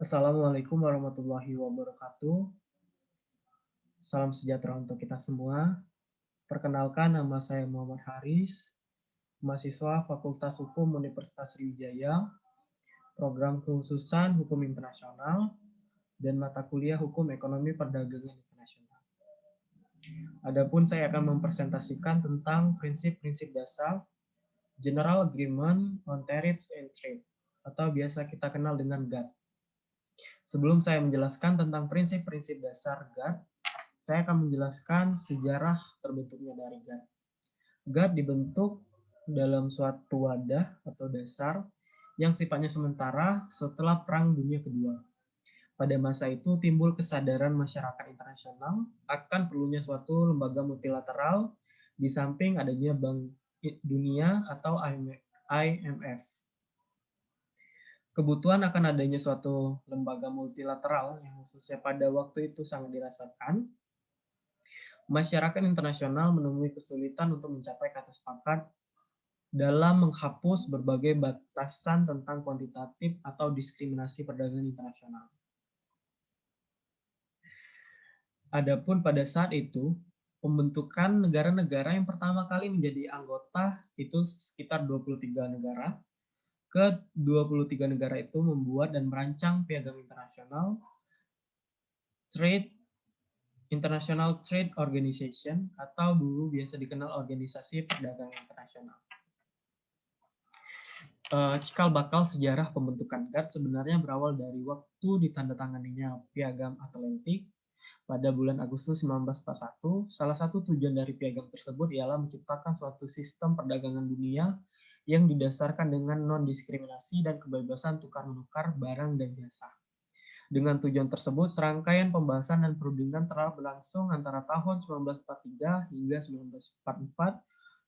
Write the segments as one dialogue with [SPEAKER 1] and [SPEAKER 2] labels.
[SPEAKER 1] Assalamualaikum warahmatullahi wabarakatuh. Salam sejahtera untuk kita semua. Perkenalkan, nama saya Muhammad Haris, mahasiswa Fakultas Hukum Universitas Sriwijaya, program kekhususan Hukum Internasional, dan mata kuliah Hukum Ekonomi Perdagangan Internasional. Adapun saya akan mempresentasikan tentang prinsip-prinsip dasar General Agreement on Tariffs and Trade, atau biasa kita kenal dengan GATT. Sebelum saya menjelaskan tentang prinsip-prinsip dasar GATT, saya akan menjelaskan sejarah terbentuknya dari GATT. GATT dibentuk dalam suatu wadah atau dasar yang sifatnya sementara setelah Perang Dunia Kedua. Pada masa itu timbul kesadaran masyarakat internasional akan perlunya suatu lembaga multilateral di samping adanya Bank Dunia atau IMF. Kebutuhan akan adanya suatu lembaga multilateral yang khususnya pada waktu itu sangat dirasakan. Masyarakat internasional menemui kesulitan untuk mencapai kata sepakat dalam menghapus berbagai batasan tentang kuantitatif atau diskriminasi perdagangan internasional. Adapun pada saat itu, pembentukan negara-negara yang pertama kali menjadi anggota itu sekitar 23 negara. Ke-23 negara itu membuat dan merancang piagam internasional International Trade Organization atau dulu biasa dikenal Organisasi Perdagangan Internasional. Cikal bakal sejarah pembentukan GATT sebenarnya berawal dari waktu ditandatanganinya Piagam Atlantik pada bulan Agustus 1941. Salah satu tujuan dari piagam tersebut ialah menciptakan suatu sistem perdagangan dunia yang didasarkan dengan non-diskriminasi dan kebebasan tukar-menukar barang dan jasa. Dengan tujuan tersebut, serangkaian pembahasan dan perundingan telah berlangsung antara tahun 1943 hingga 1944,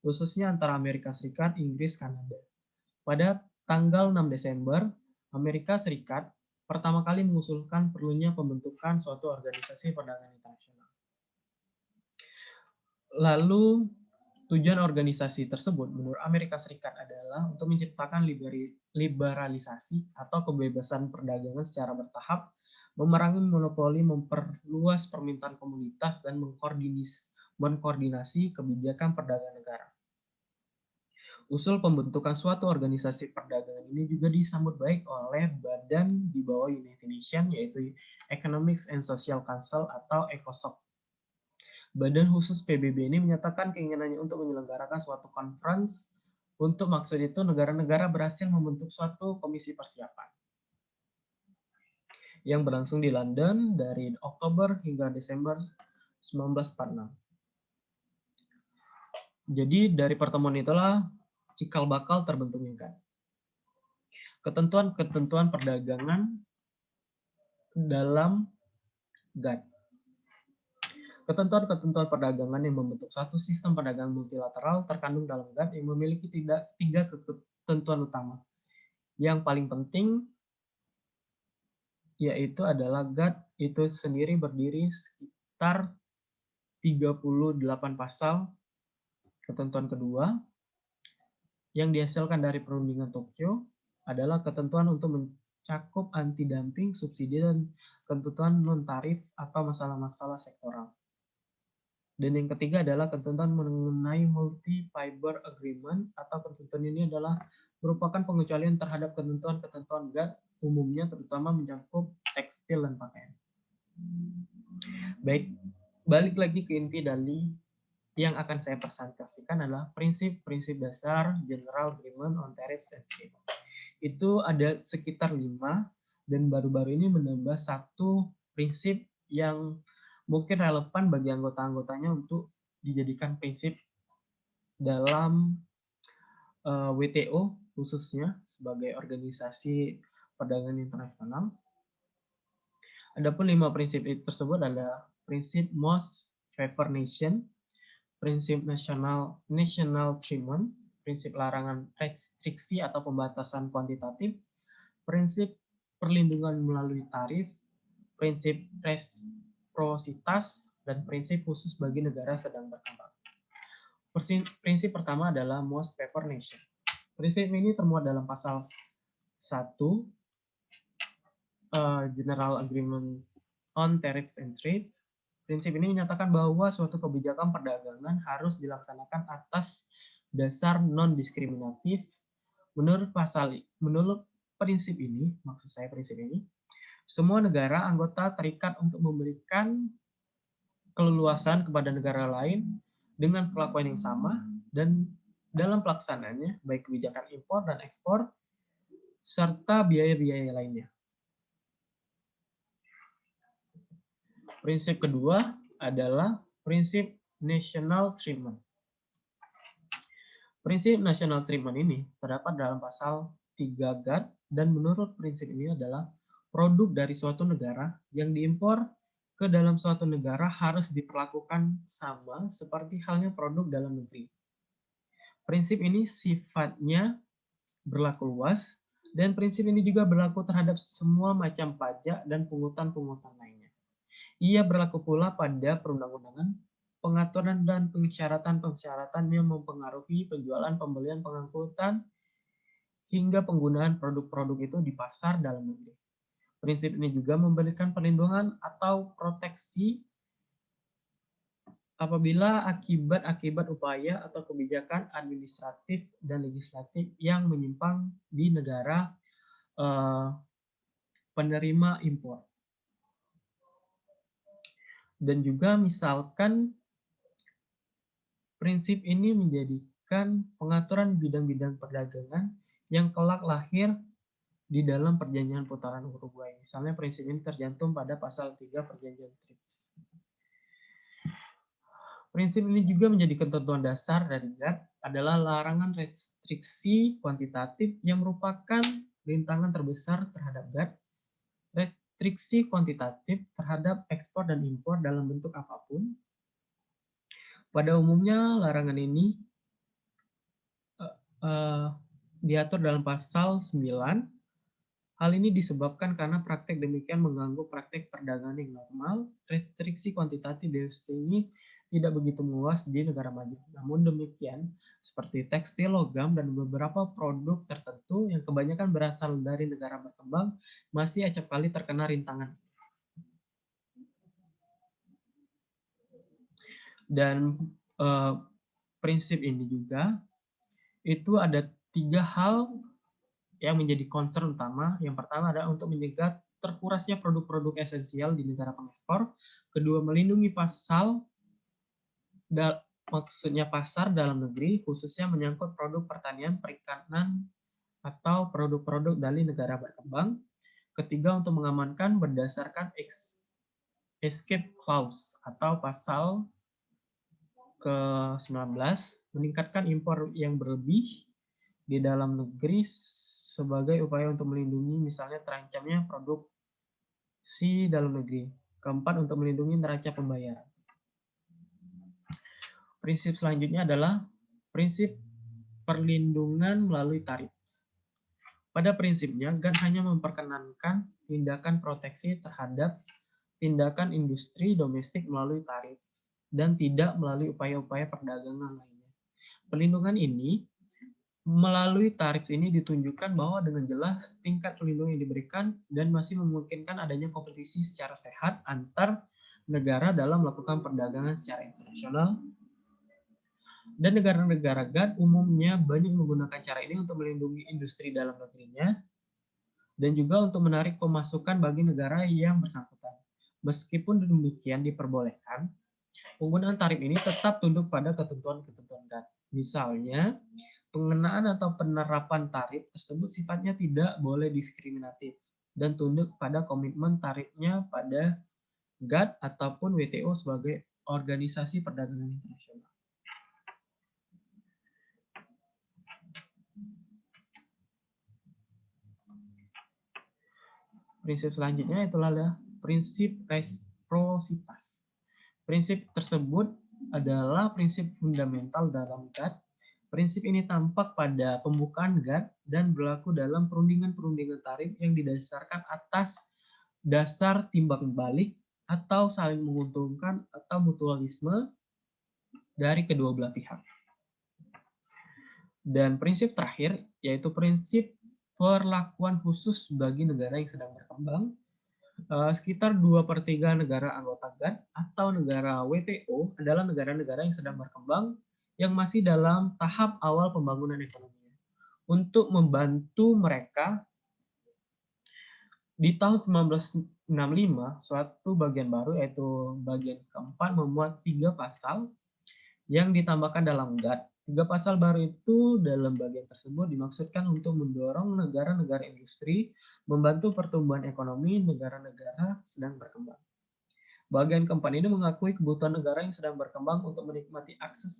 [SPEAKER 1] khususnya antara Amerika Serikat, Inggris, Kanada. Pada tanggal 6 Desember, Amerika Serikat pertama kali mengusulkan perlunya pembentukan suatu organisasi perdagangan internasional. Lalu, tujuan organisasi tersebut menurut Amerika Serikat adalah untuk menciptakan liberalisasi atau kebebasan perdagangan secara bertahap, memerangi monopoli, memperluas permintaan komunitas, dan mengkoordinasi kebijakan perdagangan negara. Usul pembentukan suatu organisasi perdagangan ini juga disambut baik oleh badan di bawah United Nations, yaitu Economics and Social Council atau ECOSOC. Badan khusus PBB ini menyatakan keinginannya untuk menyelenggarakan suatu conference. Untuk maksud itu, negara-negara berhasil membentuk suatu komisi persiapan yang berlangsung di London dari Oktober hingga Desember 1946. Jadi dari pertemuan itulah cikal bakal terbentuknya GATT. Ketentuan-ketentuan perdagangan dalam GATT. Ketentuan-ketentuan perdagangan yang membentuk satu sistem perdagangan multilateral terkandung dalam GATT yang memiliki tiga ketentuan utama. Yang paling penting yaitu adalah GATT itu sendiri berdiri sekitar 38 pasal. Ketentuan kedua yang dihasilkan dari perundingan Tokyo adalah ketentuan untuk mencakup anti-dumping, subsidi, dan ketentuan non-tarif atau masalah-masalah sektoral. Dan yang ketiga adalah ketentuan mengenai multi-fiber agreement, atau ketentuan ini adalah merupakan pengecualian terhadap ketentuan-ketentuan GATT umumnya, terutama mencakup tekstil dan pakaian. Baik, balik lagi ke inti dari yang akan saya presentasikan adalah prinsip-prinsip dasar General Agreement on Tariffs and Trade. Itu ada sekitar 5, dan baru-baru ini menambah satu prinsip yang mungkin relevan bagi anggota-anggotanya untuk dijadikan prinsip dalam WTO khususnya sebagai organisasi perdagangan internasional. Adapun 5 prinsip tersebut adalah prinsip Most Favored Nation, prinsip national treatment, prinsip larangan restriksi atau pembatasan kuantitatif, prinsip perlindungan melalui tarif, prinsip resiprositas, dan prinsip khusus bagi negara sedang berkembang. Prinsip pertama adalah Most Favored Nation. Prinsip ini termuat dalam pasal 1 General Agreement on Tariffs and Trade. Prinsip ini menyatakan bahwa suatu kebijakan perdagangan harus dilaksanakan atas dasar non-diskriminatif. Menurut prinsip ini, maksud saya prinsip ini, semua negara anggota terikat untuk memberikan keleluasan kepada negara lain dengan perlakuan yang sama dan dalam pelaksanaannya, baik kebijakan impor dan ekspor, serta biaya-biaya lainnya. Prinsip kedua adalah prinsip national treatment. Prinsip national treatment ini terdapat dalam pasal 3 GATT dan menurut prinsip ini adalah produk dari suatu negara yang diimpor ke dalam suatu negara harus diperlakukan sama seperti halnya produk dalam negeri. Prinsip ini sifatnya berlaku luas dan prinsip ini juga berlaku terhadap semua macam pajak dan pungutan-pungutan lainnya. Ia berlaku pula pada perundang-undangan, pengaturan dan persyaratan-persyaratan yang mempengaruhi penjualan, pembelian, pengangkutan, hingga penggunaan produk-produk itu di pasar dalam negeri. Prinsip ini juga memberikan perlindungan atau proteksi apabila akibat-akibat upaya atau kebijakan administratif dan legislatif yang menyimpang di negara penerima impor. Dan juga misalkan prinsip ini menjadikan pengaturan bidang-bidang perdagangan yang kelak lahir di dalam perjanjian putaran Uruguay. Misalnya prinsip ini tercantum pada pasal 3 perjanjian TRIPS. Prinsip ini juga menjadi ketentuan dasar dari GATT adalah larangan restriksi kuantitatif yang merupakan rintangan terbesar terhadap GATT. Restriksi kuantitatif terhadap ekspor dan impor dalam bentuk apapun. Pada umumnya larangan ini diatur dalam pasal 9. Hal ini disebabkan karena praktek demikian mengganggu praktek perdagangan yang normal. Restriksi kuantitatif di sini tidak begitu meluas di negara maju. Namun demikian, seperti tekstil, logam, dan beberapa produk tertentu yang kebanyakan berasal dari negara berkembang, masih acap kali terkena rintangan. Dan prinsip ini juga, itu ada 3 hal yang menjadi concern utama. Yang pertama adalah untuk mencegah terkurasnya produk-produk esensial di negara pengekspor. Kedua, melindungi maksudnya pasar dalam negeri, khususnya menyangkut produk pertanian, perikanan, atau produk-produk dari negara berkembang. Ketiga, untuk mengamankan berdasarkan escape clause atau pasal ke-19, meningkatkan impor yang berlebih di dalam negeri sebagai upaya untuk melindungi misalnya terancamnya produksi dalam negeri. Keempat, untuk melindungi neraca pembayaran. Prinsip selanjutnya adalah prinsip perlindungan melalui tarif. Pada prinsipnya, GATT hanya memperkenankan tindakan proteksi terhadap tindakan industri domestik melalui tarif dan tidak melalui upaya-upaya perdagangan lainnya. Perlindungan ini melalui tarif ini ditunjukkan bahwa dengan jelas tingkat perlindungan yang diberikan dan masih memungkinkan adanya kompetisi secara sehat antar negara dalam melakukan perdagangan secara internasional. Dan negara-negara GATT umumnya banyak menggunakan cara ini untuk melindungi industri dalam negerinya dan juga untuk menarik pemasukan bagi negara yang bersangkutan. Meskipun demikian diperbolehkan, penggunaan tarif ini tetap tunduk pada ketentuan-ketentuan GATT. Misalnya, pengenaan atau penerapan tarif tersebut sifatnya tidak boleh diskriminatif dan tunduk pada komitmen tarifnya pada GATT ataupun WTO sebagai organisasi perdagangan internasional. Prinsip selanjutnya itulah prinsip resiprositas. Prinsip tersebut adalah prinsip fundamental dalam GATT. Prinsip ini tampak pada pembukaan GATT dan berlaku dalam perundingan-perundingan tarif yang didasarkan atas dasar timbang balik atau saling menguntungkan atau mutualisme dari kedua belah pihak. Dan prinsip terakhir yaitu prinsip perlakuan khusus bagi negara yang sedang berkembang. Sekitar 2/3 negara anggota GATT atau negara WTO adalah negara-negara yang sedang berkembang yang masih dalam tahap awal pembangunan ekonominya. Untuk membantu mereka, di tahun 1965, suatu bagian baru yaitu bagian keempat memuat 3 pasal yang ditambahkan dalam GATT. 3 pasal baru itu dalam bagian tersebut dimaksudkan untuk mendorong negara-negara industri membantu pertumbuhan ekonomi negara-negara sedang berkembang. Bagian keempat ini mengakui kebutuhan negara yang sedang berkembang untuk menikmati akses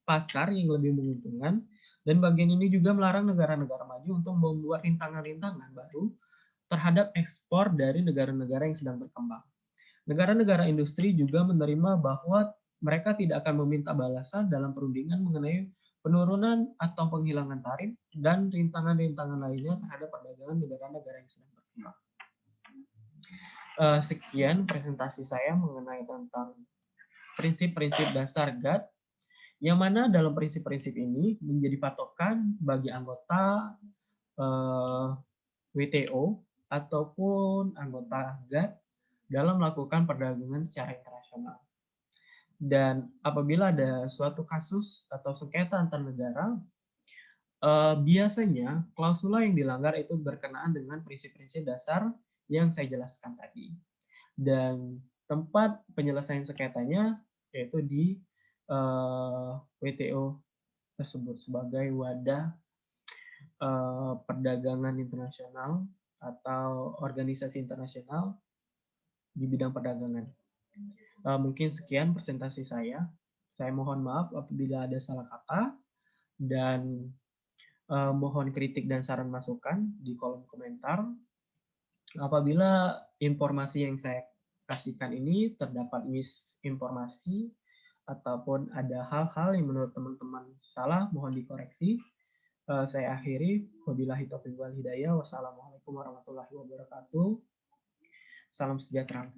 [SPEAKER 1] pasar yang lebih menguntungkan, dan bagian ini juga melarang negara-negara maju untuk membuat rintangan-rintangan baru terhadap ekspor dari negara-negara yang sedang berkembang. Negara-negara industri juga menerima bahwa mereka tidak akan meminta balasan dalam perundingan mengenai penurunan atau penghilangan tarif dan rintangan-rintangan lainnya terhadap perdagangan negara-negara yang sedang berkembang. Sekian presentasi saya mengenai tentang prinsip-prinsip dasar GATT, yang mana dalam prinsip-prinsip ini menjadi patokan bagi anggota WTO ataupun anggota GATT dalam melakukan perdagangan secara internasional. Dan apabila ada suatu kasus atau sengketa antar negara, biasanya klausula yang dilanggar itu berkenaan dengan prinsip-prinsip dasar yang saya jelaskan tadi. Dan tempat penyelesaian sengketanya yaitu di WTO tersebut sebagai wadah perdagangan internasional atau organisasi internasional di bidang perdagangan. Mungkin sekian presentasi saya. Saya mohon maaf apabila ada salah kata, dan mohon kritik dan saran masukan di kolom komentar. Apabila informasi yang saya kasihkan ini terdapat misinformasi ataupun ada hal-hal yang menurut teman-teman salah, mohon dikoreksi. Saya akhiri. Wabillahi taufiq wal hidayah. Wassalamualaikum warahmatullahi wabarakatuh. Salam sejahtera.